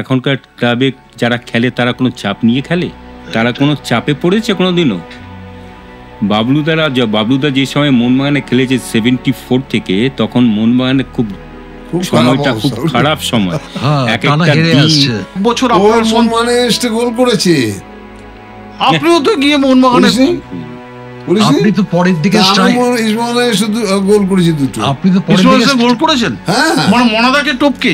এখনকার ক্লাবে যারা খেলে তারা কোনো চাপ নিয়ে খেলে? তারা কোনো চাপে পড়েছে কোনোদিনও? বাবলুদা যে সময় মোহনবাগানে খেলেছে 74 থেকে, তখন মোহনবাগানে খুব সময়টা খুব খারাপ সময়। এক একটা বছর আপনার মোহনবাগানে এসে গোল করেছে, আপনিও তো গিয়ে মোহনবাগানে আপনি তো পরের দিকে ইসমাইলে শুধু গোল করেছি দুটো, আপনি তো পরের দিকে গোল করেছেন। হ্যাঁ, মানে মনাদাকে টপকে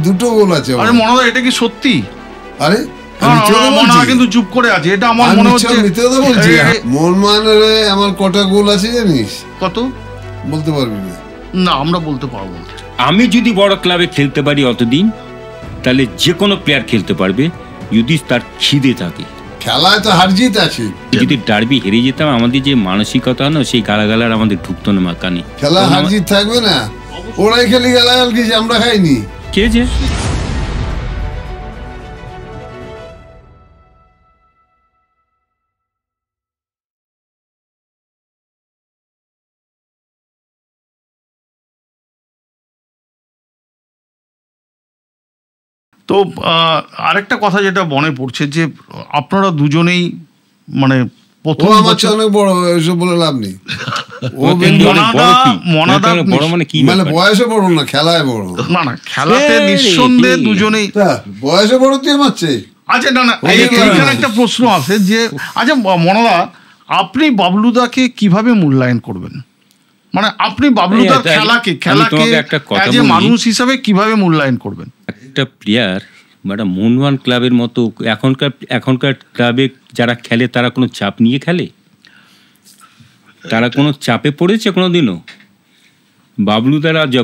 দুটো গোল আছে। আরে মনাদা, এটা কি সত্যি? আরে মনাদা কিন্তু চুপ করে আছে, এটা আমার মনে হচ্ছে। মোহনবাগানের আমার কটা গোল আছে জানিস? কত বলতে পারবি না? না, আমরা বলতে পারবো। আমি যদি বড় ক্লাবে খেলতে পারি অতদিন, তাহলে যে কোনো প্লেয়ার খেলতে পারবে যদি তার খিদে থাকে। খেলায় তো হার জিত আছে। যদি ডার্বি হেরে যেতাম, আমাদের যে মানসিকতা না, সেই গালাগালার আমাদের ঢুকতো না মাকানে। খেলা হার জিত থাকবে না, ওরাই খেলি গালাগাল কি আমরা খাইনি কে যে। তো আরেকটা কথা যেটা মনে পড়ছে, যে আপনারা দুজনেই মানে প্রথম অনেক বড়, এসব বলে লাভ নেই। বয়সে বড় না, খেলায় বড়। না না, খেলাতে নিঃসন্দেহে দুজনেই বয়সে বড়। তুই মারছে। আচ্ছা, না না, এইখানে একটা প্রশ্ন আছে যে, আচ্ছা মনাদা, আপনি বাবলুদাকে কিভাবে মূল্যায়ন করবেন? মানে আপনি বাবলুদার খেলাকে যে মানুষ হিসাবে কিভাবে মূল্যায়ন করবেন? একটা প্লেয়ার একটা মোহনবাগান ক্লাবের মতো এখনকার ক্লাবে যারা খেলে তারা কোনো চাপ নিয়ে খেলে? তারা কোনো চাপে পড়েছে কোনোদিনও?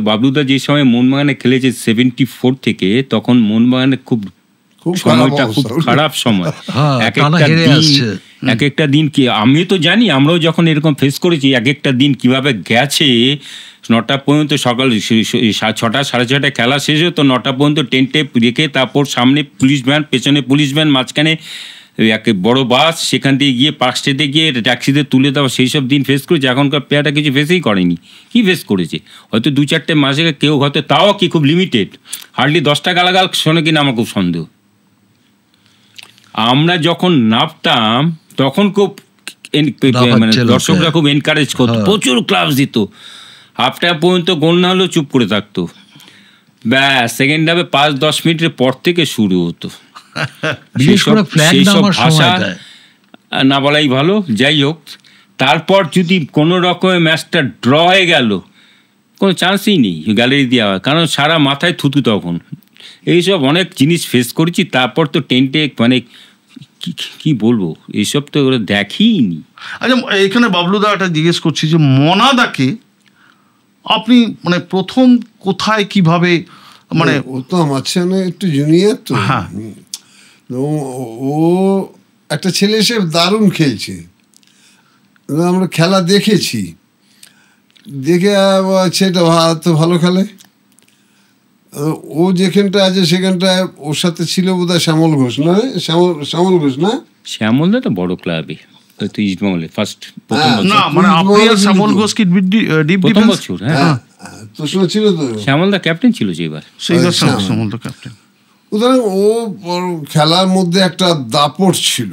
বাবলুদা যে সময় মোহনবাগানে খেলেছে 74 থেকে, তখন মোহনবাগানে খুব সময়টা খুব খারাপ সময়। এক একটা দিন কি আমি তো জানি, আমরাও যখন এরকম ফেস করেছি, এক একটা দিন কিভাবে গেছে। 9টা পর্যন্ত, সকাল 6টা 6:30 খেলা শেষ হতো, 9টা পর্যন্ত টেন্টে রেখে, তারপর সামনে পুলিশ ভ্যান, পেছনে পুলিশ ভ্যান, মাঝখানে এক বড় বাস, সেখান থেকে গিয়ে পার্ক স্ট্রিটে গিয়ে ট্যাক্সিতে তুলে দেওয়া, সেই সব দিন ফেস করেছে। এখনকার প্লেয়ারটা কিছু ফেসই করেনি। কি ফেস করেছে? হয়তো 2-4টে মাসে কেউ হয়তো, তাও কি খুব লিমিটেড, হার্ডলি 10টা গালাগাল শোনে কিনা আমার খুব সন্দেহ। আমরা যখন নামতাম তখন খুব মানে দর্শকরা খুব এনকারেজ করতো, প্রচুর ক্লাস দিত, হাফ টাইম পর্যন্ত গোল না হলেও চুপ করে থাকতো। ব্যাস, সেকেন্ড হাফে 5-10 মিনিটের পর থেকে শুরু হতো। সেইসব ভাষা না বলাই ভালো। যাই হোক, তারপর যদি কোনো রকমের ম্যাচটা ড্র হয়ে গেল, কোনো চান্সই নেই গ্যালারি দেওয়া, কারণ সারা মাথায় থুতু। তখন এইসব অনেক জিনিস ফেস করেছি। তারপর তো টেন্টে মানে কি বলবো, এইসব তো দেখিনি। আচ্ছা, এখানে বাবলুদা একটা জিজ্ঞেস করছি যে, মনাদাকে আপনি মানে প্রথম কোথায় কিভাবে, মানে ও তো আমার ছেলে একটু জুনিয়র তো। হ্যাঁ, ও একটা ছেলে, সে দারুণ খেলছে, আমরা খেলা দেখেছি, দেখে ছেলেটা ভালো খেলে। ও যেখানটা আছে সেখানটায় ওর সাথে ছিল বোধহয় শ্যামল ঘোষ, না? শ্যামল ঘোষ না? শ্যামলদা তো বড় ক্লাবে, ফার্স্ট শ্যামল ঘোষ কি প্রথম বছর? হ্যাঁ, তোর সঙ্গে ছিল তো। শ্যামলদা ক্যাপ্টেন ছিল যেবার। শ্যামলদা ক্যাপ্টেন। সুতরাং ও খেলার মধ্যে একটা দাপট ছিল,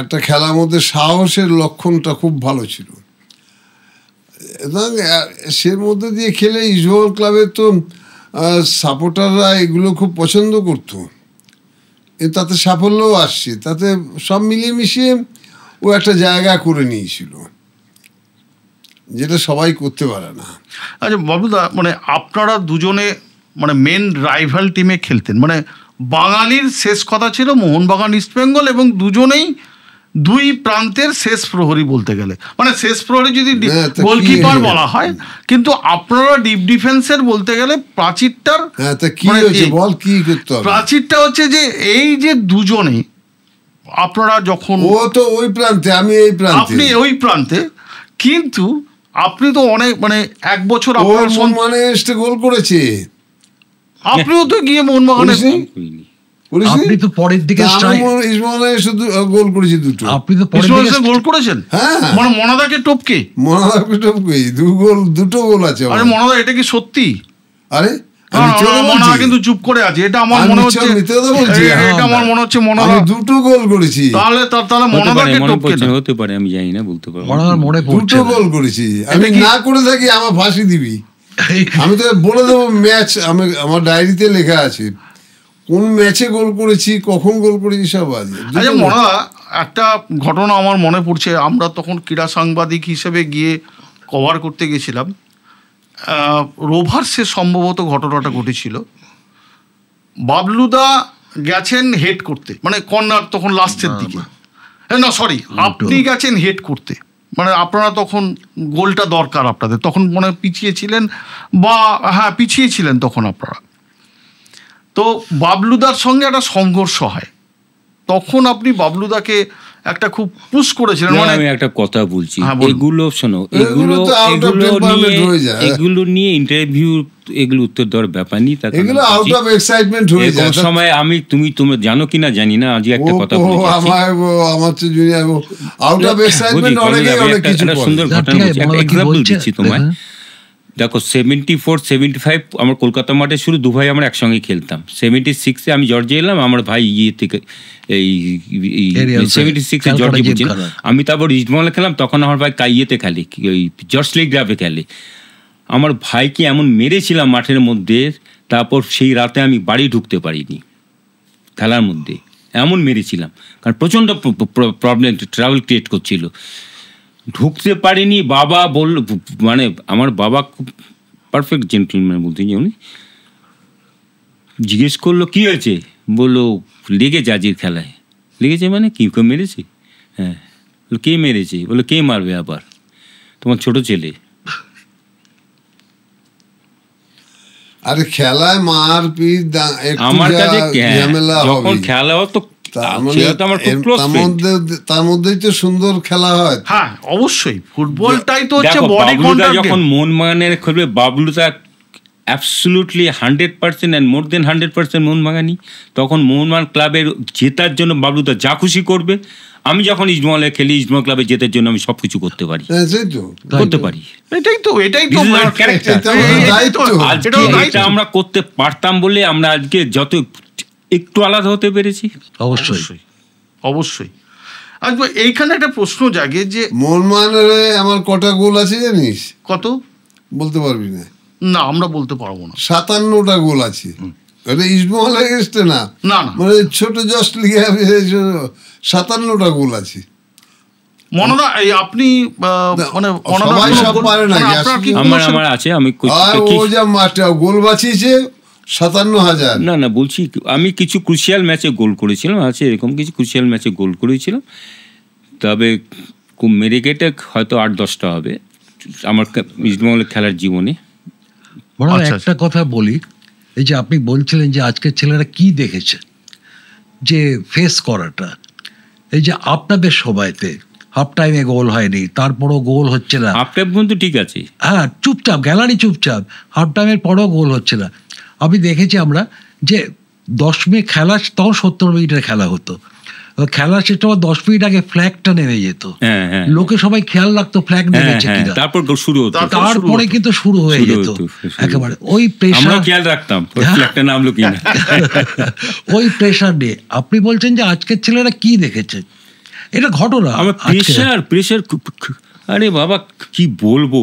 একটা খেলার মধ্যে সাহসের লক্ষণটা খুব ভালো ছিল, এবং সের মধ্যে দিয়ে খেলে ইস্টবেঙ্গল ক্লাবের তো সাপোর্টাররা এগুলো খুব পছন্দ করতো, তাতে সাফল্যও আসছে, তাতে সব মিলিয়ে মিশিয়ে ও একটা জায়গা করে নিয়েছিল, যেটা সবাই করতে পারে না। আচ্ছা বাবুদা, মানে আপনারা দুজনে মানে মেন রাইভাল টিমে খেলতেন, মানে বাঙালির শেষ কথা ছিল মোহনবাগান ইস্টবেঙ্গল, এবং দুজনেই দুই প্রান্তের শেষ প্রহরী বলতে গেলে, মানে শেষ প্রহরী যদি গোলকিপার বলা হয়, কিন্তু আপনারা ডিপ ডিফেন্সের বলতে গেলে প্রাচীরটার প্রাচীরটা হচ্ছে যে এই যে দুজনে আপনারা যখন, ও তো ওই প্রান্তে, আমি এই প্রান্তে, আপনি ওই প্রান্তে, কিন্তু আপনি তো অনেক মানে এক বছর আপনার মানে গোল করেছে, আপনিও তো গিয়ে মোহনবাগানে, আপনি তো পরের দিকে ইসমাইলে শুধু গোল করেছি দুটো, আপনি তো গোল করেছেন। হ্যাঁ, মানে মনাদাকে টপকে দুটো গোল আছে। আরে মনাদা, এটা কি সত্যি? আরে আমি মিথ্যে কথা মনে বলছি? হয় কিন্তু চুপ করে আছে, এটা আমার আমি মনে মিথ্যে হচ্ছে, মিথ্যে কথা বলছি? এটা আমার মনে হচ্ছে আমি মনোরা, 2টো গোল করেছি, তাহলে হতে মনোরাকে পারে, মনে টপকে পড়ছে না। না, হতে পারে, আমি জানি না, বলতে পারবো না। আমার মনে পড়ছে 2টো না। গোল করেছি। আমি না করে থাকি আমার ফাঁসি দিবি। আমি তো বলে দেবো ম্যাচ, আমার ডায়েরিতে লেখা আছে কোন ম্যাচে গোল করেছি, কখন গোল করেছি, সব আছে। আচ্ছা মনোরা, একটা ঘটনা আমার মনে পড়ছে, আমরা তখন ক্রীড়া সাংবাদিক হিসেবে গিয়ে কভার করতে গেছিলাম, রোভার্সে সম্ভবত ঘটনাটা ঘটেছিল। বাবলুদা গেছেন হেড করতে, মানে কর্নার তখন লাস্টের দিকে, না সরি, আপনি গেছেন হেড করতে, মানে আপনারা তখন গোলটা দরকার আপনাদের, তখন মনে হয় পিছিয়ে ছিলেন, বা হ্যাঁ পিছিয়ে ছিলেন তখন আপনারা। তো বাবলুদার সঙ্গে একটা সংঘর্ষ হয়, তখন আপনি বাবলুদাকে একটা খুব পুশ করেছিলেন। না, মানে আমি একটা কথা বলছি, হ্যাঁ, বলুন। এগুলো শোনো, এগুলো তো out of temperament হয়ে যায়। এগুলো নিয়ে ইন্টারভিউ, এগুলো উত্তর দেওয়ার ব্যাপার নেই। তার কারণ এগুলো আউট হচ্ছে, অফ এক্সাইটমেন্ট হয়ে এরকম যায়। সময় তোমরা জানো কিনা জানি না, আজ একটা কথা বলে যাচ্ছি। আমার তো জুনিয়র আউট অফ এক্সাইটমেন্ট বুঝলি, অনেকেই আমি অনেক একটা কিছু সুন্দর বলে। ঘটনা ঠিক আছে, বলছি, একটা বলো, কি এক্সাম্পল বলছে? দিচ্ছি তোমায়। দেখো 74-75 আমার কলকাতা মাঠে শুরু, দু ভাই আমরা একসঙ্গে খেলতাম। 76-এ আমি জর্জে এলাম, আমার ভাই থেকে এই Ariel 76-এ ক্যালকাটা জর্জে বুঝি, জিমখানা। আমি তারপর ইস্টবেঙ্গলে খেলাম, তখন আমার ভাই কাইয়েতে খেলে, ওই জর্জলি গ্রাফে খেলে। আমার ভাইকে এমন মেরেছিলাম মাঠের মধ্যে, তারপর সেই রাতে আমি বাড়ি ঢুকতে পারিনি খেলার মধ্যে, এমন মেরেছিলাম, কারণ প্রচণ্ড প্রবলেম, ট্রাভেল ক্রিয়েট করছিল, ঢুকতে পারিনি। বাবা বলল, মানে আমার বাবা খুব পারফেক্ট জেন্টলম্যান বলতে উনি, জিজ্ঞেস করলো কী হয়েছে, বললো লেগেছে আজকের খেলায়। লেগেছে মানে কি, কেউ মেরেছে? হ্যাঁ। কে মেরেছে? বললো কে মারবে আবার? তোমার ছোট ছেলে। আরে খেলায় মারপিট আমার কাছে ঝামেলা যখন হবে, খেলা হতো, আমার খুব ক্লোজ ফ্রেন্ড। তার মধ্যেই তো সুন্দর খেলা হয়। হ্যাঁ অবশ্যই, ফুটবলটাই তো হচ্ছে দেখো, বডি বাবলুদা কন্ট্যাক্ট। যখন মোহনবাগানের খেলবে, বাবলুদা অ্যাবসলুটলি 100% অ্যান্ড মোর দেন 100% মোহনবাগানি। তখন মোহনবাগান ক্লাবের জেতার জন্য বাবলুদা যা খুশি করবে। আমি যখন ইস্টবেঙ্গলে খেলি, ইস্টবেঙ্গল ক্লাবে জেতার জন্য আমি সব কিছু করতে পারি, সেই তো করতে পারি। এটাই তো This is our character. এটা আমাদের দায়িত্ব। আজকে এটা আমরা করতে পারতাম বলে আমরা আজকে যত একটু আলাদা হতে পেরেছি। অবশ্যই। অবশ্যই। আচ্ছা এইখানে একটা প্রশ্ন জাগে যে মোহনবাগানের আমার কটা গোল আছে জানিস? কত? বলতে পারবি না? না আমরা বলতে পারবো না। 57টা গোল আছে। এটা ইস্টবেঙ্গল এগেইনস্টে না, না না, মানে ছোট জাস্ট লিগে 57টা গোল আছে। মনোরা এই আপনি মানে সবাই সব পারে না, আপনার কি আমার আছে, আমি আর ও যা মাঠে গোল বাঁচিয়েছে 57,000। না বলছি, আমি কিছু ক্রুশিয়াল ম্যাচে গোল করেছিলাম, আছে এরকম কিছু ক্রুশিয়াল ম্যাচে গোল করেছিলাম, তবে খুব মেরে কেটে হয়তো 8-10টা হবে আমার ইস্টবেঙ্গলের খেলার জীবনে। একটা কথা বলি, এই যে আপনি বলছিলেন যে আজকের ছেলেরা কি দেখেছে, যে ফেস করাটা, এই যে আপনাদের সবাইতে হাফ টাইমে গোল হয়নি, তারপরও গোল হচ্ছে না, হাফ টাইম পর্যন্ত ঠিক আছে, হ্যাঁ চুপচাপ গ্যালারি চুপচাপ, হাফ টাইমের পরও গোল হচ্ছে না। আমি দেখেছি আমরা যে 10 মিনিট খেলা, তখন 70 মিনিটের খেলা হতো, খেলা শেষ হওয়ার 10 মিনিট আগে ফ্ল্যাগটা নেমে যেত, লোকে সবাই খেয়াল রাখতো ফ্ল্যাগ নেমেছে কিনা, তারপর শুরু হতো, তারপরে কিন্তু শুরু হয়ে যেত একেবারে ওই প্রেশার, খেয়াল রাখতাম ফ্ল্যাগটা নামলো কিনা, ওই প্রেশার নিয়ে। আপনি বলছেন যে আজকের ছেলেরা কি দেখেছে, এটা ঘটনা আমার প্রেশার, আরে বাবা কি বলবো,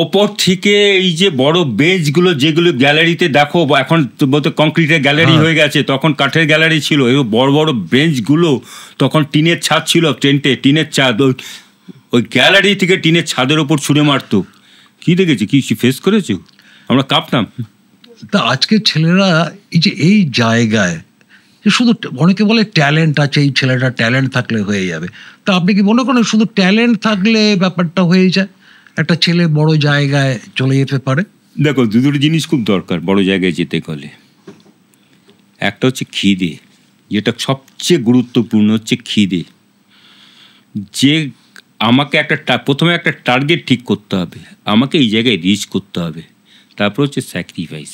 ওপর থেকে এই যে বড় বেঞ্চগুলো যেগুলো গ্যালারিতে দেখো, এখন বলতে কংক্রিটের গ্যালারি হয়ে গেছে, তখন কাঠের গ্যালারি ছিল, এই বড় বড় বেঞ্চগুলো তখন টিনের ছাদ ছিল, টিনের ছাদ, ওই গ্যালারি থেকে টিনের ছাদের ওপর ছুঁড়ে মারতো। কি দেখেছি, কি ফেস করেছো, আমরা কাঁপতাম। তা আজকের ছেলেরা এই যে এই জায়গায়, শুধু অনেকে বলে ট্যালেন্ট আছে, এই ছেলেটা ট্যালেন্ট থাকলে হয়ে যাবে, তা আপনি কি মনে করেন শুধু ট্যালেন্ট থাকলে ব্যাপারটা হয়ে যায়, একটা ছেলে বড় জায়গায় চলে যেতে পারে? দেখো, দুটো জিনিস খুব দরকার বড় জায়গায় যেতে গেলে। একটা হচ্ছে খিদে, যেটা সবচেয়ে গুরুত্বপূর্ণ হচ্ছে খিদে, যে আমাকে প্রথমে একটা টার্গেট ঠিক করতে হবে, আমাকে এই জায়গায় রিচ করতে হবে, তারপর হচ্ছে স্যাক্রিফাইস।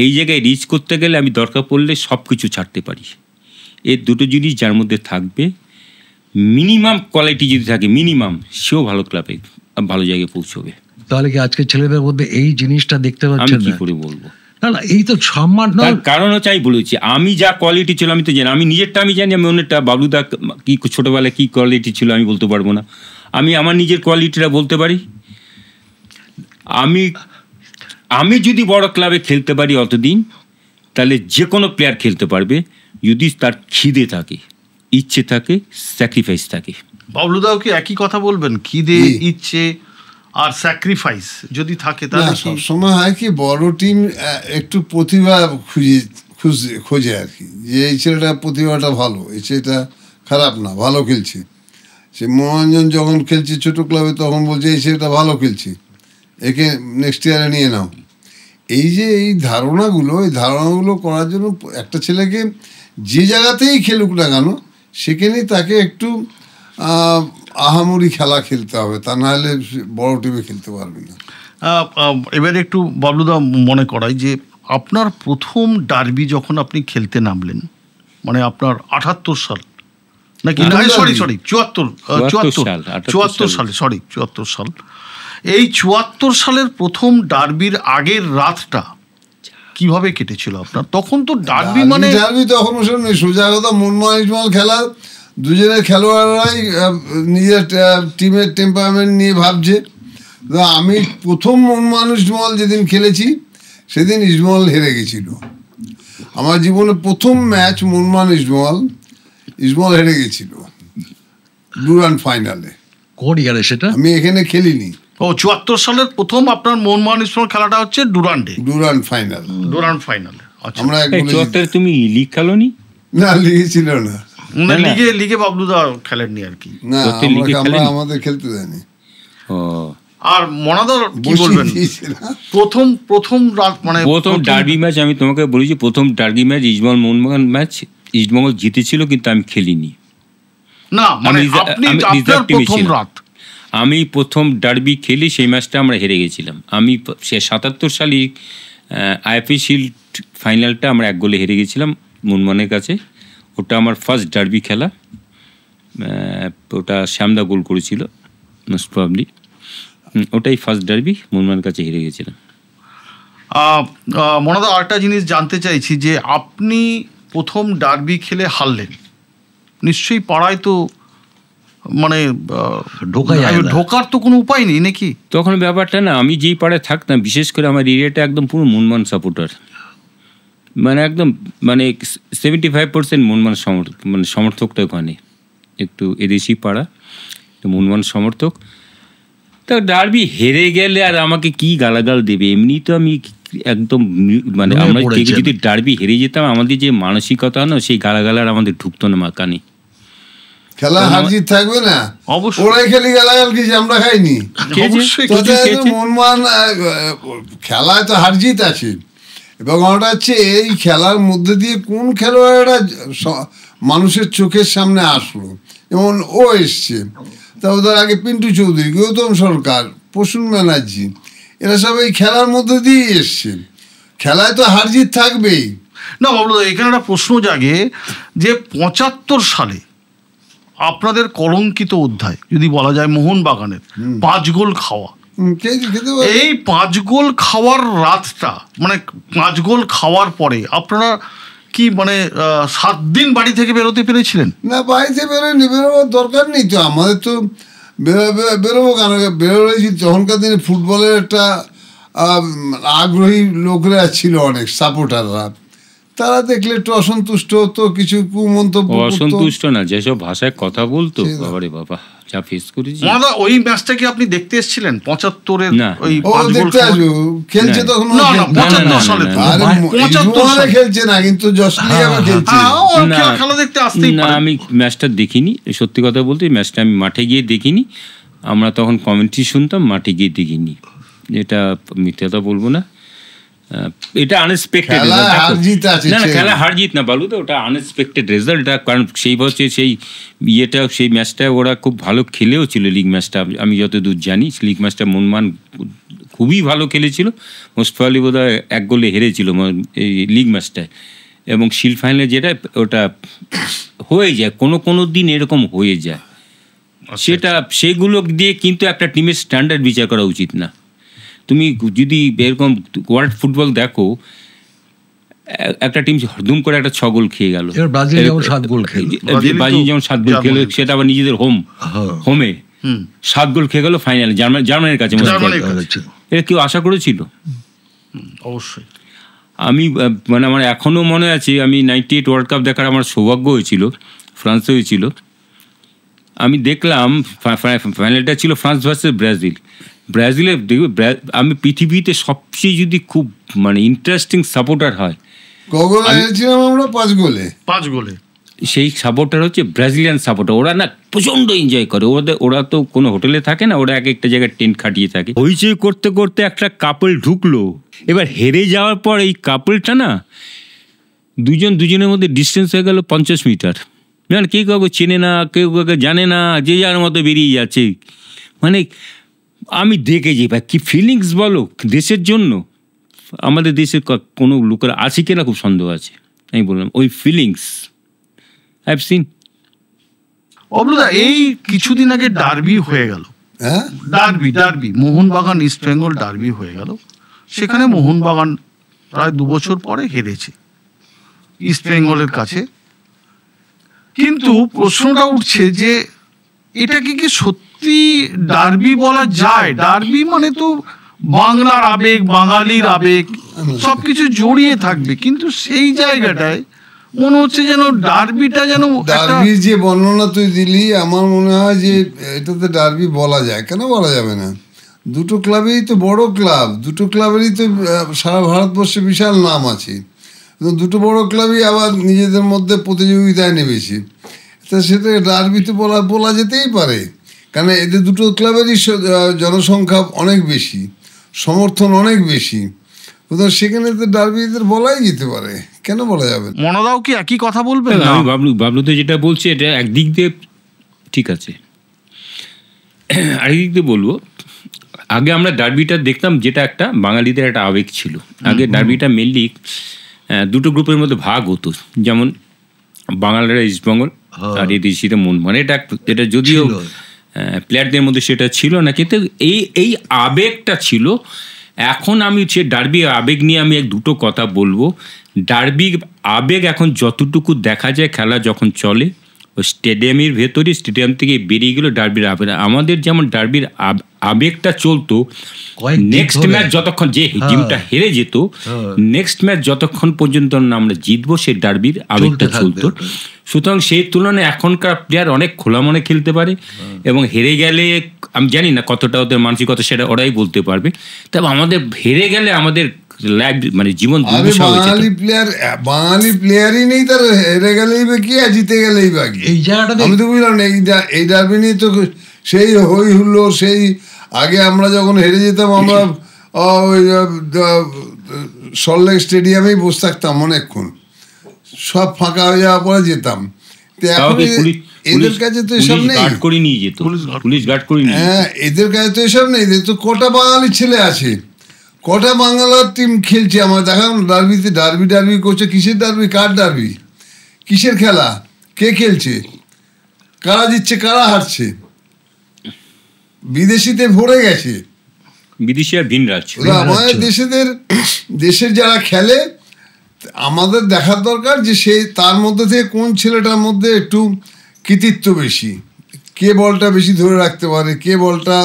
এই জায়গায় রিচ করতে গেলে আমি দরকার পড়লে সব কিছু ছাড়তে পারি। এই দুটো জিনিস যার মধ্যে থাকবে, মিনিমাম কোয়ালিটি যদি থাকে, মিনিমাম, সেও ভালো ক্লাবে ভালো জায়গায় পৌঁছবে। তাহলে কি আজকে ছেলেদের মধ্যে এই জিনিসটা দেখতে পাচ্ছেন? আমি কি করে বলবো? না না, এই তো সামান্য তার কারণ হচ্ছে আমি বলেছি আমি যা কোয়ালিটি ছিল আমি তো জানি, আমি নিজেরটা আমি জানি, আমি অন্যটা বাবলুদা কি ছোটোবেলায় কী কোয়ালিটি ছিল আমি বলতে পারবো না, আমি আমার নিজের কোয়ালিটিটা বলতে পারি। আমি যদি বড় ক্লাবে খেলতে পারি অতদিন, তাহলে যে কোনো প্লেয়ার খেলতে পারবে যদি তার খিদে থাকে, ইচ্ছে থাকে, স্যাক্রিফাইস থাকে। বাবলুদাও কি একই কথা বলবেন? খিদে, ইচ্ছে আর স্যাক্রিফাইস যদি থাকে তাহলে কি? সবসময় হয় কি, বড় টিম একটু প্রতিভা খোঁজে আর কি, যে এই ছেলেটা প্রতিভাটা ভালো, এই ছেলেটা খারাপ না, ভালো খেলছে। সে মনোরঞ্জন যখন খেলছে ছোট ক্লাবে তখন বলছে এই ছেলেটা ভালো খেলছে, একে নেক্সট ইয়ারে নিয়ে নাও। এই যে এই ধারণাগুলো করার জন্য একটা ছেলেকে যে জায়গাতেই খেলুক না কেন সেখানেই তাকে একটু আহামরি খেলা খেলতে হবে, তা নাহলে বড় টিমে খেলতে পারবে না। এবারে একটু বাবলুদা মনে করাই যে আপনার প্রথম ডার্বি যখন আপনি খেলতে নামলেন, মানে আপনার 78 সাল নাকি, সরি 74 সাল, এই 74 সালের প্রথম ডার্বির আগের রাতটা কিভাবে কেটেছিল আপনার? তখন তো ডার্বি মানে তখন সোজা কথা, মনমোহন ইসমাইল খেলা, দুজনের খেলোয়াড়রাই নিজের টিমের টেম্পারমেন্ট নিয়ে ভাবছে। আমি প্রথম মনমোহন ইসমাইল যেদিন খেলেছি সেদিন ইসমাইল হেরে গেছিল। আমার জীবনে প্রথম ম্যাচ মনমোহন ইসমাইল হেরে গেছিল ডুরান্ড ফাইনালে। কোন ইয়ারে সেটা? আমি এখানে খেলিনি। 74 সালের প্রথম আপনার মনমোহন ইসমাইল খেলাটা হচ্ছে ডুরান্ড ফাইনালে। আমরা তুমি লিগ খেলোনি? না, লিগে ছিল না, লিগে বাবলুদা খেলেননি আর কি। না, আমাদের খেলতে দেয়নি। আর মনাদার কি বলবেন? প্রথম রাত মানে প্রথম ডার্বি ম্যাচ আমি তোমাকে বলেছি, প্রথম derby match East Bengal Mohun Bagan match, East Bengal জিতেছিল কিন্তু আমি খেলিনি। না মানে আপনার প্রথম রাত, আমি প্রথম ডার্বি খেলি, সেই ম্যাচটা আমরা হেরে গেছিলাম। আমি 77 সালে আইএফএ শিল্ড ফাইনালটা আমরা 1 গোলে হেরে গেছিলাম মোহনবাগানের কাছে। ওটা আমার ফার্স্ট ডার্বি খেলা, ওটা শ্যামদা গোল করেছিল মোস্ট প্রবাবলি। ওটাই ফার্স্ট ডার্বি, মোহনবাগানের কাছে হেরে গেছিলাম। মনাদা আরেকটা জিনিস জানতে চাইছি যে আপনি প্রথম ডার্বি খেলে হারলেন, নিশ্চয়ই পাড়ায় তো মানে ঢোকার তো কোনো উপায় নেই নাকি? তখন ব্যাপারটা না, আমি যেই পাড়ায় থাকতাম, বিশেষ করে আমার এরিয়াটা একদম পুরো মোহনবাগান সাপোর্টার, মানে একদম মানে 75% মোহনবাগান সমর্থকটা ওখানে, একটু এদেশি পাড়া, মোহনবাগান সমর্থক। তা ডার্বি হেরে গেলে আর আমাকে কি গালাগাল দেবে? এমনি তো আমি একদম মানে আমরা যদি ডার্বি হেরে যেতাম, আমাদের যে মানসিকতা না, সেই গালাগালার আমাদের ঢুকতো না মাকানে। খেলা হার জিত থাকবে না, ওরাই খেলি গালাগাল কিছু আমরা খাইনি। মনমান খেলায় তো হার জিত আছে, এবং ওটা হচ্ছে এই খেলার মধ্যে দিয়ে কোন খেলোয়াড়রা মানুষের চোখের সামনে আসলো। যেমন ও এসছে, তা ওদের আগে পিন্টু চৌধুরী, গৌতম সরকার, প্রসূন ব্যানার্জি, এরা সব এই খেলার মধ্যে দিয়ে এসছে। খেলায় তো হার জিত থাকবেই না। বাবলু, এখানে একটা প্রশ্ন জাগে যে 75 সালে আপনাদের কলঙ্কিত অধ্যায় যদি বলা যায় মোহনবাগানের 5 গোল খাওয়া, এই 5 গোল খাওয়ার রাতটা, মানে 5 গোল খাওয়ার পরে আপনারা কি মানে 7 দিন বাড়ি থেকে বেরোতে পেরেছিলেন? না, বাড়িতে বেরোবার দরকার নেই তো, আমাদের তো বেরোবো কেন, বেরোলেছি। তখনকার দিনে ফুটবলের একটা আগ্রহী লোকরা ছিল, অনেক সাপোর্টাররা, তারা দেখলে একটু অসন্তুষ্ট হতো, কিছু কুমন্তব্য, অসন্তুষ্ট না, যেসব ভাষায় কথা বলতো, বাবারে বাবা যা ফেস করেছি। ওই ম্যাচটা কি আপনি দেখতে এসেছিলেন 75-এর? ওই দেখতে আসবো, খেলছে তখন খেলছে না, কিন্তু খেলা দেখতে আসতেই না। আমি ম্যাচটা দেখিনি, সত্যি কথা বলতে ম্যাচটা আমি মাঠে গিয়ে দেখিনি। আমরা তখন কমেন্ট্রি শুনতাম, মাঠে গিয়ে দেখিনি, এটা মিথ্যা কথা বলবো না। এটা আনএক্সপেক্টেড খেলা হার জিত না বলো তো, ওটা আনএক্সপেক্টেড রেজাল্ট। কারণ সেই বছর সেই ম্যাচটা ওরা খুব ভালো খেলেও ছিল, লিগ ম্যাচটা আমি যতদূর জানি। লিগ ম্যাচটা মোহনবাগান খুবই ভালো খেলেছিল, মোস্ট প্রবাবলি বোধহয় 1 গোলে হেরেছিল এই লিগ ম্যাচটায়। এবং শিল্ড ফাইনালে যেটা, ওটা হয়ে যায় কোনো দিন, এরকম হয়ে যায়। সেটা সেগুলো দিয়ে কিন্তু একটা টিমের স্ট্যান্ডার্ড বিচার করা উচিত না। তুমি যদি এরকম ওয়ার্ল্ড ফুটবল দেখো, একটা টিম হরদুম করে একটা 6 গোল খেয়ে গেল। এবার ব্রাজিল যেমন 7 গোল খেলো, ব্রাজিল যেমন 7 গোল খেলো, সেটা আবার নিজেদের হোমে 7 গোল খেয়ে গেল ফাইনালে জার্মানির কাছে। এটা কেউ আশা করেছিল? অবশ্যই। আমি মানে আমার এখনও মনে আছে, আমি 98 ওয়ার্ল্ড কাপ দেখার আমার সৌভাগ্য হয়েছিল, ফ্রান্সে হয়েছিল। আমি দেখলাম ফাইনালটা ছিল ফ্রান্স ভার্সেস ব্রাজিল। ব্রাজিলের দেখবে, আমি পৃথিবীতে সবচেয়ে যদি খুব মানে ইন্টারেস্টিং সাপোর্টার হয়, আমরা 5 গোলে সেই সাপোর্টার হচ্ছে ব্রাজিলিয়ান সাপোর্টার। ওরা না প্রচণ্ড এনজয় করে। ওরা তো কোনো হোটেলে থাকে না, ওরা এক একটা জায়গায় টেন্ট খাটিয়ে থাকে। হইচই করতে করতে একটা কাপল ঢুকলো। এবার হেরে যাওয়ার পর এই কাপলটা না দুজনের মধ্যে ডিস্টেন্স হয়ে গেল 50 মিটার। মানে কেউ কাউকে চেনে না, কেউ কাউকে জানে না, যে যার মতো বেরিয়ে যাচ্ছে। মানে আমি দেখেছি ভাই কি ফিলিংস বলো দেশের জন্য। আমাদের দেশের কোনো লোকের আছে কিনা খুব সন্দেহ আছে। আমি বললাম ওই ফিলিংস আই হ্যাভ সিন। অবলদা, এই কিছুদিন আগে ডার্বি হয়ে গেল, derby Mohun Bagan east Bengal derby হয়ে গেল। সেখানে মোহনবাগান প্রায় 2 বছর পরে হেরেছে ইস্ট বেঙ্গলের কাছে। কিন্তু প্রশ্নটা উঠছে যে এটাকে কি সত্যি ডার্বি বলা যায়? ডার্বি মানে তো বাংলার আবেগ, বাঙালির আবেগ সবকিছু জড়িয়ে থাকবে, কিন্তু সেই জায়গাটায় মনে হচ্ছে যেন ডার্বিটা যেন ডার্বির যে বর্ণনা তুই দিলি, আমার মনে হয় যে এটাতে ডার্বি বলা যায়। কেন বলা যাবে না? দুটো ক্লাবেই তো বড় ক্লাব, দুটো ক্লাবেরই তো সারা ভারতবর্ষে বিশাল নাম আছে। দুটো বড় ক্লাবই আবার নিজেদের মধ্যে প্রতিযোগিতায় নেমেছে, তা সেটা ডার্বি তো বলা যেতেই পারে। কারণ এদের দুটো ক্লাবেরই জনসংখ্যা অনেক বেশি, সমর্থন অনেক বেশি, সেখানে তো ডার্বিদের বলাই যেতে পারে। কেন বলা যাবে? মনদাও কি একই কথা বলবেন? আমি বাবলু তো যেটা বলছে এটা একদিক দিয়ে ঠিক আছে, আরেকদিক দিয়ে বলবো আগে আমরা ডার্বিটা দেখতাম যেটা একটা বাঙালিদের একটা আবেগ ছিল। আগে ডার্বিটা মেনলি দুটো গ্রুপের মধ্যে ভাগ হতো, যেমন বাঙালিরা ইস্টবেঙ্গল আর এদেশিরা মোহনবাগান। এটা যদিও প্লেয়ারদের মধ্যে সেটা ছিল না, কিন্তু এই আবেগটা ছিল। এখন আমি সে ডার্বি আবেগ নিয়ে আমি দুটো কথা বলবো। ডার্বি আবেগ এখন যতটুকু দেখা যায় খেলা যখন চলে ওই স্টেডিয়ামের ভেতরে, স্টেডিয়াম থেকে বেরিয়ে গেল ডার্বির আবেগ। আমাদের যেমন ডার্বির আবেগটা চলতো, নেক্সট ম্যাচ যতক্ষণ যে টিমটা হেরে যেত, নেক্সট ম্যাচ যতক্ষণ পর্যন্ত আমরা জিতবো সেই ডার্বির আবেগটা চলতো। সুতরাং সেই তুলনায় এখনকার প্লেয়ার অনেক খোলা মনে খেলতে পারে, এবং হেরে গেলে আমি জানি না কতটা ওদের মানসিকতা সেটা ওরাই বলতে পারবে। তবে আমাদের হেরে গেলে আমাদের মানে জীবন বাঙালি প্লেয়ারই নেই, তার হেরে গেলেই বা কি আর জিতে গেলেই বা কি। আমি তো বুঝলাম না এই ডার্বি নিয়ে তো সেই হই হুল্লো। সেই আগে আমরা যখন হেরে যেতাম আমরা ওই সল্টলেক স্টেডিয়ামেই বসে থাকতাম অনেকক্ষণ, সব ফাঁকা হয়ে যাওয়ার পরে যেতাম। এদের কাছে তো এসব নেই। হ্যাঁ, এদের কাছে তো এসব নেই। এদের তো কটা বাঙালি ছেলে আছে, কটা বাংলার টিম খেলছে। আমার দেখাম ডার্বিতে ডার্বি করছে। কিসের ডার্বি? কার ডার্বি? কিসের খেলা? কে খেলছে? কারা জিতছে, কারা হারছে? বিদেশিতে ভরে গেছে, বিদেশি আর ভিন রাজ্য। আমাদের দেশের যারা খেলে আমাদের দেখার দরকার যে সেই তার মধ্যে থেকে কোন ছেলেটার মধ্যে একটু কৃতিত্ব বেশি, কে বলটা বেশি ধরে রাখতে পারে, কে বলটা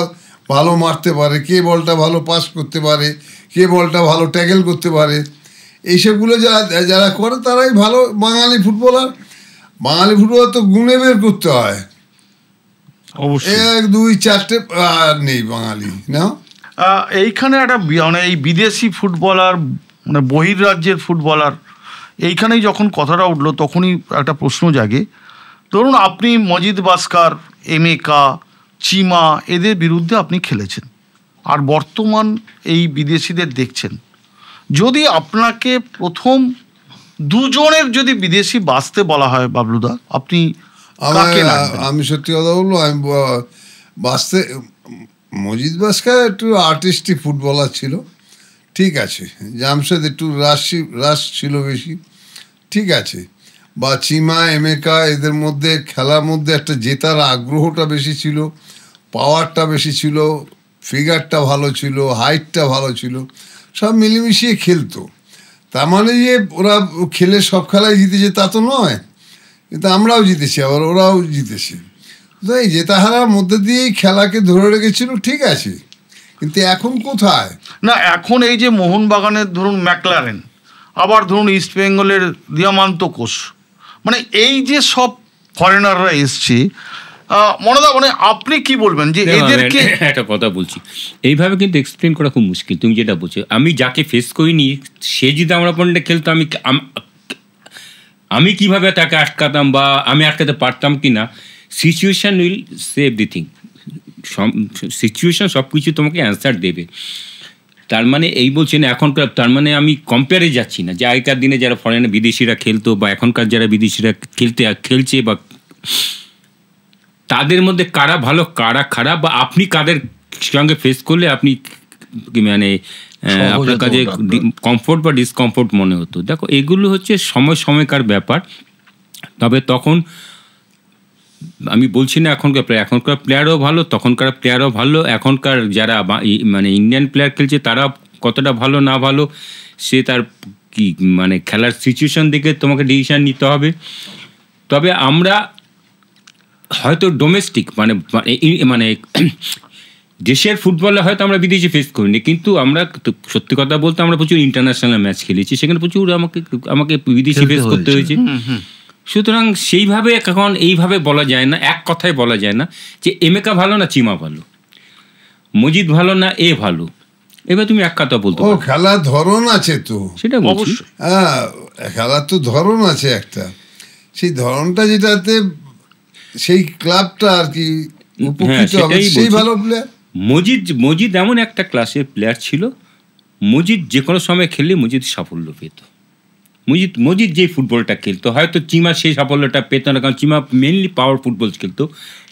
ভালো মারতে পারে, কে বলটা ভালো পাস করতে পারে, কে বলটা ভালো ট্যাকেল করতে পারে। এইসবগুলো যারা করে তারাই ভালো বাঙালি ফুটবলার। বাঙালি ফুটবলার তো গুণে বের করতে হয়, 1 2 4টে নেই বাঙালি না। এইখানে একটা মানে এই বিদেশি ফুটবলার মানে বহির্রাজ্যের ফুটবলার, এইখানেই যখন কথাটা উঠলো তখনই একটা প্রশ্ন জাগে। ধরুন আপনি মজিদ বাস্কার, এমেকা, চিমা এদের বিরুদ্ধে আপনি খেলেছেন, আর বর্তমান এই বিদেশিদের দেখছেন। যদি আপনাকে প্রথম দুজনের যদি বিদেশি বাঁচতে বলা হয় বাবলুদা, আপনি আমি সত্যি কথা বলবো, আমি বাঁচতে মজিদ বাস্কার একটু আর্টিস্টিক ফুটবলার ছিল, ঠিক আছে। জামশেদ একটু রাশ ছিল বেশি, ঠিক আছে। বা চিমা, এমেকা এদের মধ্যে খেলার মধ্যে একটা জেতার আগ্রহটা বেশি ছিল, পাওয়ারটা বেশি ছিল, ফিগারটা ভালো ছিল, হাইটটা ভালো ছিল, সব মিলেমিশিয়ে খেলতো। তার মানে যে ওরা খেলে সব খেলায় জিতেছে তা তো নয়, কিন্তু আমরাও জিতেছি, আবার ওরাও জিতেছে। তো এই জেতা হারার মধ্যে দিয়েই খেলাকে ধরে রেখেছিল, ঠিক আছে, কিন্তু এখন কোথায়? না, এখন এই যে মোহনবাগানের ধরুন ম্যাকলারেন, আবার ধরুন ইস্ট বেঙ্গলের দিয়ামান্ত কোষ, মানে এই যে সব ফরেনাররা এসছে, মনদা মানে আপনি কি বলবেন যে এদেরকে? একটা কথা বলছি, এইভাবে কিন্তু এক্সপ্লেন করা খুব মুশকিল। তুমি যেটা বলছো, আমি যাকে ফেস করিনি সে যদি আমার পয়েন্টে খেলতো, আমি কিভাবে তাকে আটকাতাম বা আমি আটকাতে পারতাম কি না। Situation will say everything, situation সব কিছু তোমাকে অ্যান্সার দেবে। তার মানে এই বলছি না এখনকার, তার মানে আমি কম্পেয়ারে যাচ্ছি না যে আগেকার দিনে যারা ফরেনে বিদেশিরা খেলতো বা এখনকার যারা বিদেশিরা খেলছে বা তাদের মধ্যে কারা ভালো কারা খারাপ, বা আপনি কাদের সঙ্গে ফেস করলে আপনি মানে আপনার কাছে কমফোর্ট বা ডিসকমফোর্ট মনে হতো। দেখো এগুলো হচ্ছে সময়কার ব্যাপার। তবে তখন আমি বলছি না এখনকার প্লেয়ারও ভালো, তখনকার প্লেয়ারও ভালো। এখনকার যারা মানে ইন্ডিয়ান প্লেয়ার খেলছে তারা কতটা ভালো না ভালো সে তার কি মানে খেলার সিচুয়েশন দেখে তোমাকে ডিসিশন নিতে হবে। তবে আমরা হয়তো ডোমেস্টিক মানে মানে দেশের ফুটবলে হয়তো আমরা বিদেশি ফেস করিনি, কিন্তু আমরা সত্যি কথা বলতে আমরা প্রচুর ইন্টারন্যাশনাল ম্যাচ খেলেছি, সেখানে প্রচুর আমাকে বিদেশি ফেস করতে হয়েছে। সুতরাং সেইভাবে এখন এইভাবে বলা যায় না, এক কথায় বলা যায় না যে এমেকা ভালো না চিমা ভালো, মজিদ ভালো না এ ভালো। এবার তুমি এক কথা বলতে পারো, খেলার ধরন আছে তো, সেটা অবশ্যই। হ্যাঁ, খেলার তো ধরন আছে একটা, সেই ধরনটা যেটাতে সেই ক্লাবটা আর কি উপকৃত হবে সেই ভালো প্লেয়ার। মজিদ এমন একটা ক্লাসের প্লেয়ার ছিল, মজিদ যে কোনো সময় খেললে মজিদ সাফল্য পেত। মজিদ যে ফুটবলটা খেলতো হয়তো চিমা সেই সাফল্যটা পেত না, কারণ চিমা মেনলি পাওয়ার ফুটবল খেলতো।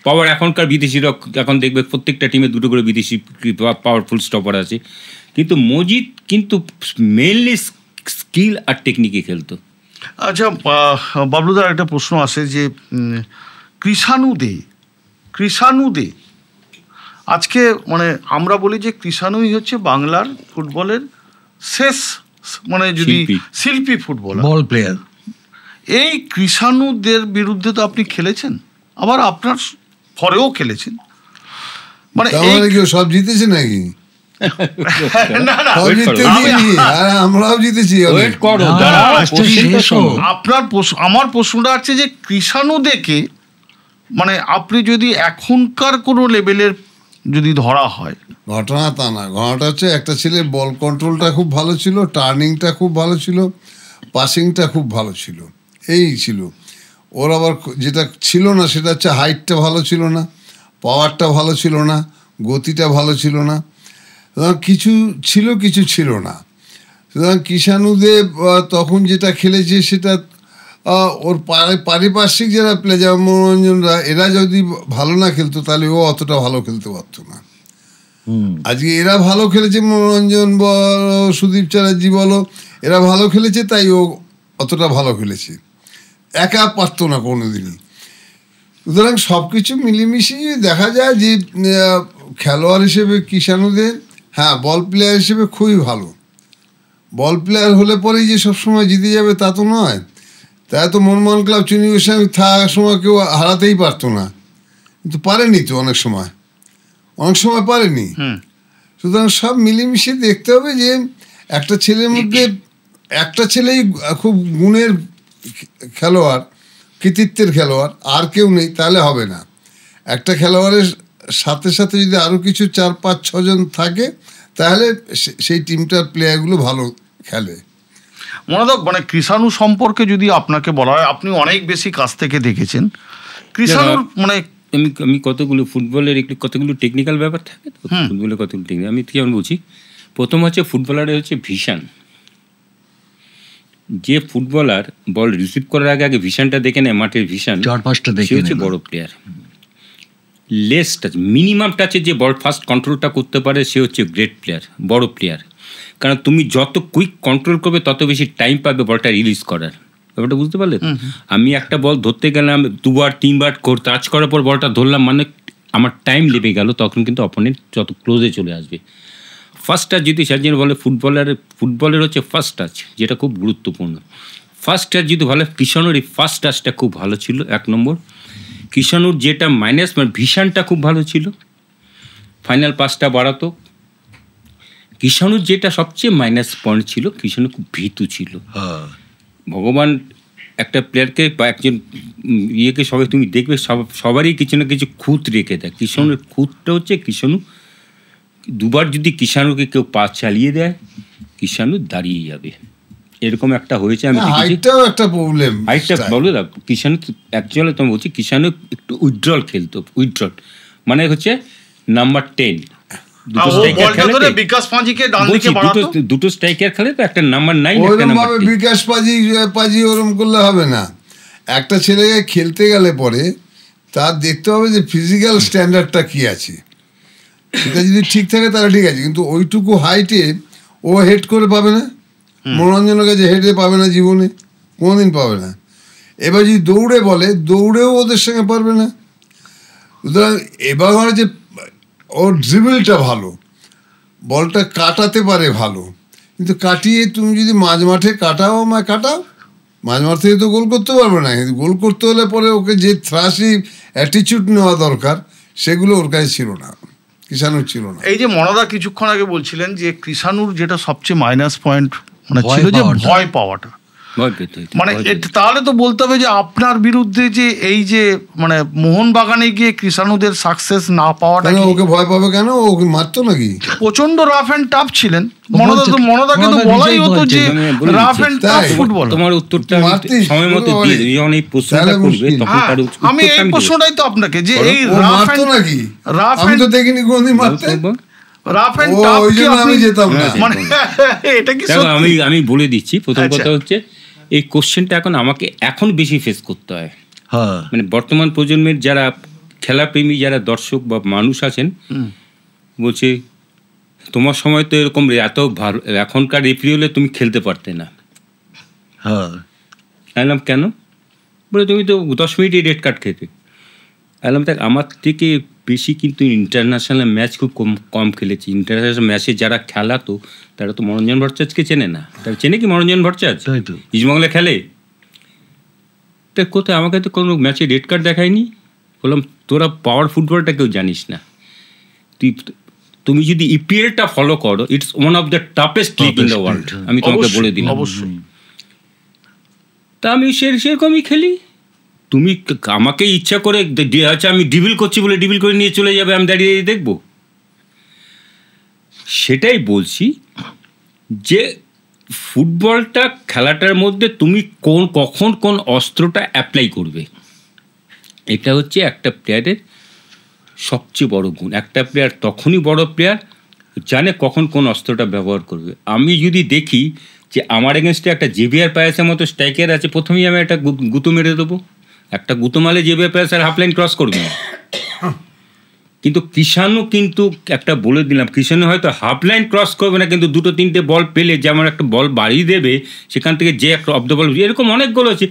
পাওয়ার এখনকার বিদেশিরা এখন দেখবে প্রত্যেকটা টিমে দুটো করে বিদেশি পাওয়ারফুল স্টপার আছে, কিন্তু মজিদ কিন্তু মেনলি স্কিল আর টেকনিকে খেলতো। আচ্ছা বাবলুদার একটা প্রশ্ন আসে যে কৃষাণু দে আজকে মানে আমরা বলি যে কৃষাণুই হচ্ছে বাংলার ফুটবলের শেষ মানে যদি শিল্পী ফুটবল বল প্লেয়ার। এই কৃষাণুদের বিরুদ্ধে তো আপনি খেলেছেন, আবার আপনার পরেও খেলেছেন, মানে সব জিতেছে নাকি? আমরাও জিতেছি। আমার প্রশ্নটা আছে যে কৃষাণু দেখে মানে আপনি যদি এখনকার কোনো লেভেলের যদি ধরা হয়, ঘটনা তা না, ঘটনাটা হচ্ছে একটা ছেলে বল কন্ট্রোলটা খুব ভালো ছিল, টার্নিংটা খুব ভালো ছিল, পাসিংটা খুব ভালো ছিল, এই ছিল ওর। আবার যেটা ছিল না সেটা হচ্ছে হাইটটা ভালো ছিল না, পাওয়ারটা ভালো ছিল না, গতিটা ভালো ছিল না, কিছু ছিল কিছু ছিল না। সুতরাং কৃষাণুদেব তখন যেটা খেলেছে সেটা ওর পারিপার্শ্বিক যারা প্লেয়ার যেমন মনোরঞ্জনরা, এরা যদি ভালো না খেলতো তাহলে ও অতটা ভালো খেলতে পারতো না। আজকে এরা ভালো খেলেছে, মনোরঞ্জন বলো সুদীপ চ্যাটার্জি বলো, এরা ভালো খেলেছে তাই ও অতটা ভালো খেলেছে, একা পারতো না কোনোদিনই। সুতরাং সব কিছু মিলেমিশিয়ে দেখা যায় যে খেলোয়াড় হিসেবে কৃষাণুদের হ্যাঁ বল প্লেয়ার হিসেবে খুবই ভালো। বল প্লেয়ার হলে পরেই যে সবসময় জিতে যাবে তা তো নয়। তাই তো মোহনবাগান ক্লাব চুনির সঙ্গে থাকার সময় কেউ হারাতেই পারতো না, কিন্তু পারেনি তো, অনেক সময় পারেনি। সুতরাং সব মিলেমিশে দেখতে হবে যে একটা ছেলের মধ্যে একটা ছেলেই খুব গুণের খেলোয়াড়, কৃতিত্বের খেলোয়াড়, আর কেউ নেই, তাহলে হবে না। একটা খেলোয়াড়ের সাথে সাথে যদি আরও কিছু 4-5-6 জন থাকে তাহলে সেই টিমটার প্লেয়ারগুলো ভালো খেলে। মনোদক মানে কৃষাণু সম্পর্কে যদি আপনাকে বলা হয়, আপনি অনেক বেশি কাছ থেকে দেখেছেন কৃষাণুর মানে আমি কতগুলো ফুটবলের কতগুলো টেকনিক্যাল ব্যাপার থাকে তো, ফুটবলের কতগুলো টেকনিক আমি কেমন বলছি। প্রথম হচ্ছে ফুটবলারের হচ্ছে ভিশন। যে ফুটবলার বল রিসিভ করার আগে ভিশনটা দেখে নেয়, মাঠের ভিশন, সে হচ্ছে বড় প্লেয়ার। লেস টাচ, মিনিমাম টাচে যে বল ফার্স্ট কন্ট্রোলটা করতে পারে সে হচ্ছে গ্রেট প্লেয়ার, বড় প্লেয়ার। কারণ তুমি যত কুইক কন্ট্রোল করবে তত বেশি টাইম পাবে বলটা রিলিজ করার। ব্যাপারটা বুঝতে পারলে? আমি একটা বল ধরতে গেলাম 2-3 বার টাচ করার পর বলটা ধরলাম, মানে আমার টাইম লেগে গেল, তখন কিন্তু অপোনেন্ট যত ক্লোজে চলে আসবে। ফার্স্ট টাচ যদি সার্জেন বলে ফুটবলের হচ্ছে ফার্স্ট টাচ, যেটা খুব গুরুত্বপূর্ণ। ফার্স্ট টাচ যদি ভালো, কিষাণুর এই ফার্স্ট টাচটা খুব ভালো ছিল 1 নম্বর। কিষাণুর যেটা মাইনাস মানে ভিশনটা খুব ভালো ছিল, ফাইনাল পাসটা বাড়াতো। কিষাণুর যেটা সবচেয়ে মাইনাস পয়েন্ট ছিল, কিষাণু খুব ভীতু ছিল। ভগবান একটা প্লেয়ারকে বা একজন ইয়েকে সবাই তুমি দেখবে সবারই কিছু না কিছু খুঁত রেখে দেয়। কিষাণুর খুঁতটা হচ্ছে কিষাণু দুবার যদি কিষাণুকে কেউ পা চালিয়ে দেয়, কিষাণু দাঁড়িয়ে যাবে, এরকম একটা হয়েছে। আমি হাইটটাও একটা প্রবলেম, হাইটটা বলো দাও। কিষাণু অ্যাকচুয়ালি তুমি বলছি কিষাণু একটু উইথড্রল খেলতো, উইথড্রল মানে হচ্ছে নাম্বার 10 দুটো স্ট্রাইকার খেলে তো, একটা নাম্বার 9 একটা নাম্বার 10। বিকাশ পাজি ওরম করলে হবে না। একটা ছেলেকে খেলতে গেলে পরে তার দেখতে হবে যে ফিজিক্যাল স্ট্যান্ডার্ডটা কি আছে, সেটা যদি ঠিক থাকে তাহলে ঠিক আছে, কিন্তু ওইটুকু হাইটে ও হেড করে পাবে না, মনোরঞ্জনের কাছে হেডে পাবে না, জীবনে কোনোদিন পাবে না। এবার যদি দৌড়ে বলে, দৌড়েও ওদের সঙ্গে পারবে না। সুতরাং এবার যে ওর ড্রিবলটা ভালো, বলটা কাটাতে পারে ভালো, কিন্তু কাটিয়ে তুমি যদি মাঝ মাঠে কাটাও মাঝ মাঠ থেকে তো গোল করতে পারবে না। কিন্তু গোল করতে হলে পরে ওকে যে থ্রাসি অ্যাটিচিউড নেওয়া দরকার, সেগুলো ওর কাছে ছিল না, কিষাণুর ছিল না। এই যে মনদা কিছুক্ষণ আগে বলছিলেন যে কিষাণুর যেটা সবচেয়ে মাইনাস পয়েন্ট মানে ছিল যে ভয় পাওয়াটা, মানে তাহলে তো বলতে হবে যে আপনার বিরুদ্ধে যে এই যে মানে মোহনবাগানে গিয়ে কিষাণুদের সাকসেস না পাওয়াটা, ওকে ভয় পাবে কেন? ওকে মারতো নাকি? প্রচন্ড রাফ অ্যান্ড টাফ ছিলেন মনদাকে তো বলাই হতো যে রাফ অ্যান্ড টাফ ফুটবল। তোমার উত্তরটা সময় মতো দিয়ে দিই, যখন এই প্রশ্নটা করবে তখন তার উত্তর আমি এই প্রশ্নটাই তো আপনাকে, যে এই রাফ অ্যান্ড নাকি রাফ আমি তো দেখিনি কোনদিন মারতে। রাফ অ্যান্ড টাফ কি আপনি যেতাম না, মানে এটা কি আমি বলে দিচ্ছি। প্রথম কথা হচ্ছে এই কোশ্চেনটা আমাকে এখন বেশি ফেস করতে হয়। মানে বর্তমান প্রজন্মের যারা খেলাপ্রেমী যারা দর্শক বা মানুষ আছেন, বলছে তোমার সময় তো এরকম এত ভালো, এখনকার রেফারি হলে তুমি খেলতে পারতে না। বললাম কেন? বলে তুমি তো 10 মিনিটে রেড কার্ড খেতে। বললাম দেখ, আমার থেকে বেশি কিন্তু ইন্টারন্যাশনাল ম্যাচ খুব কম খেলেছি। ইন্টারন্যাশনাল ম্যাচে যারা খেলাতো তারা তো মনোরঞ্জন ভট্টাচার্যকে চেনে না। তারা চেনে কি মনোরঞ্জন ভট্টাচার্য? ইস্টবেঙ্গলে খেলে তা কোথায়? আমাকে তো কোনো ম্যাচে রেড কার্ড দেখায়নি। বললাম তোরা পাওয়ার ফুটবলটা কেউ জানিস না। তুমি যদি ইপিএলটা ফলো করো, it's one of the toughest league in the world, আমি তোমাকে বলে দিলাম। অবশ্যই। তা আমি সেরকমই খেলি। তুমি আমাকে ইচ্ছা করে আচ্ছা আমি ডিবিল করছি বলে ডিবিল করে নিয়ে চলে যাবে, আমি দাঁড়িয়ে দেখবো? সেটাই বলছি যে ফুটবলটা খেলাটার মধ্যে তুমি কখন কোন অস্ত্রটা অ্যাপ্লাই করবে, এটা হচ্ছে একটা প্লেয়ারের সবচেয়ে বড় গুণ। একটা প্লেয়ার তখনই বড় প্লেয়ার জানে কখন কোন অস্ত্রটা ব্যবহার করবে। আমি যদি দেখি যে আমার এগেনস্টে একটা জেভিয়ার পায়াসের মতো স্ট্রাইকার আছে, প্রথমেই আমি একটা গুঁতো মেরে দেবো। একটা গুঁতো মারলে জেভিয়ার পায়াস আর হাফ লাইন ক্রস করবে না। কিন্তু কিষাণু কিন্তু একটা বলে দিলাম, কিষাণু হয়তো হাফ লাইন ক্রস করবে না, কিন্তু 2-3টে বল পেলে যেমন একটা বল বাড়িয়ে দেবে, সেখান থেকে যে একটা অফ দ্য বল, এরকম অনেক গোল আছে।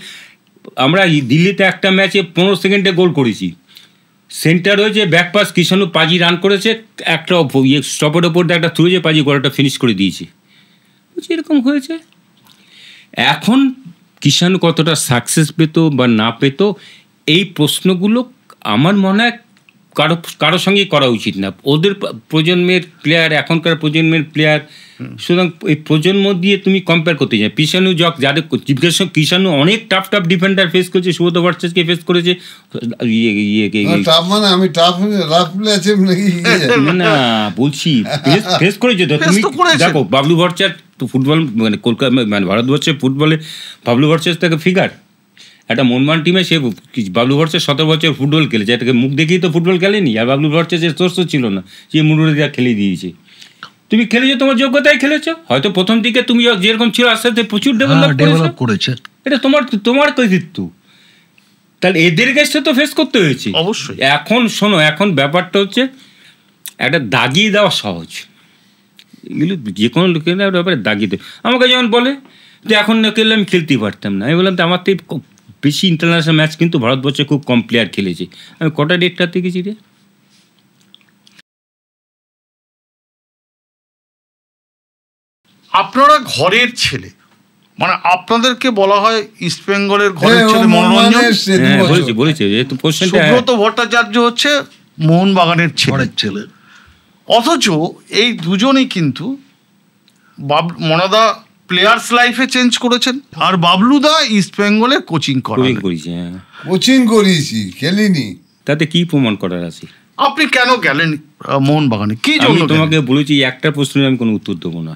আমরা দিল্লিতে একটা ম্যাচে 15 সেকেন্ডে গোল করেছি, সেন্টার হয়েছে ব্যাক পাস, কিষাণু পাজি রান করেছে, একটা স্টপের ওপর দিয়ে একটা থ্রুজে পাজি গোলটা ফিনিশ করে দিয়েছে। এরকম হয়েছে। এখন কিষাণু কতটা সাকসেস পেত বা না পেত, এই প্রশ্নগুলো আমার মনে হয় কারোর সঙ্গেই করা উচিত না। ওদের প্রজন্মের প্লেয়ার, এখনকার প্রজন্মের প্লেয়ার, সুতরাং এই প্রজন্ম দিয়ে তুমি কম্পেয়ার করতে চাই। কিষাণু যাদের কিষাণু অনেক টাফ ডিফেন্ডার ফেস করেছে, সুব্রত ভট্টাচার্যকে ফেস করেছে। না বলছি ফেস করেছে তো, তুমি দেখো বাবলু ভট্টাচার্য ফুটবল মানে কলকাতা মানে ভারতবর্ষের ফুটবলে বাবলু ভট্টাচার্য তাকে ফিগার। একটা মনমান টিমে সে বাবলু ভট্টাচার্য 17 বছর ফুটবল খেলেছে, এটাকে মুখ দেখেই তো ফুটবল খেলেনি। আর বাবলু ভট্টাচার্যের সোর্সও ছিল না, সে মুড়ে দেওয়া খেলে দিয়েছে। তুমি খেলেছো তোমার যোগ্যতায় খেলেছো, হয়তো প্রথম দিকে তুমি যেরকম ছিল আস্তে আস্তে প্রচুর ডেভেলপ করেছে, এটা তোমার কৃতিত্ব। তাহলে এদের কাছে তো ফেস করতে হয়েছে অবশ্যই। এখন শোনো, এখন ব্যাপারটা হচ্ছে একটা দাগিয়ে দেওয়া সহজ, এগুলো যে কোনো লোকের ব্যাপারে দাগিয়ে দেয়। আমাকে যেমন বলে যে এখন না খেললে আমি খেলতেই পারতাম না, আমি বললাম তো আমার তো বেশি ইন্টারন্যাশনাল ম্যাচ কিন্তু ভারতবর্ষে খুব কম প্লেয়ার খেলেছে, আমি কটা ডেটটাতে গেছি রে। আপনারা ঘরের ছেলে, মানে আপনাদেরকে বলা হয় ইস্ট বেঙ্গলের ঘরের ছেলে মনোরঞ্জন, বলেছে যেহেতু কোশ্চেনটা সুব্রত ভট্টাচার্য হচ্ছে মোহনবাগানের ছেলে। ঘরের ছেলে। অথচ এই দুজনেই কিন্তু মনাদা প্লেয়ার্স লাইফে চেঞ্জ করেছেন, আর বাবলুদা ইস্ট বেঙ্গলে কোচিং করেন। কোচিং করিয়েছি, খেলিনি। তাতে কি প্রমাণ করার আছে? আপনি কেন গেলেন মোহনবাগানে, কি জন্য? তোমাকে বলেছি একটা প্রশ্নের আমি কোনো উত্তর দেবো না।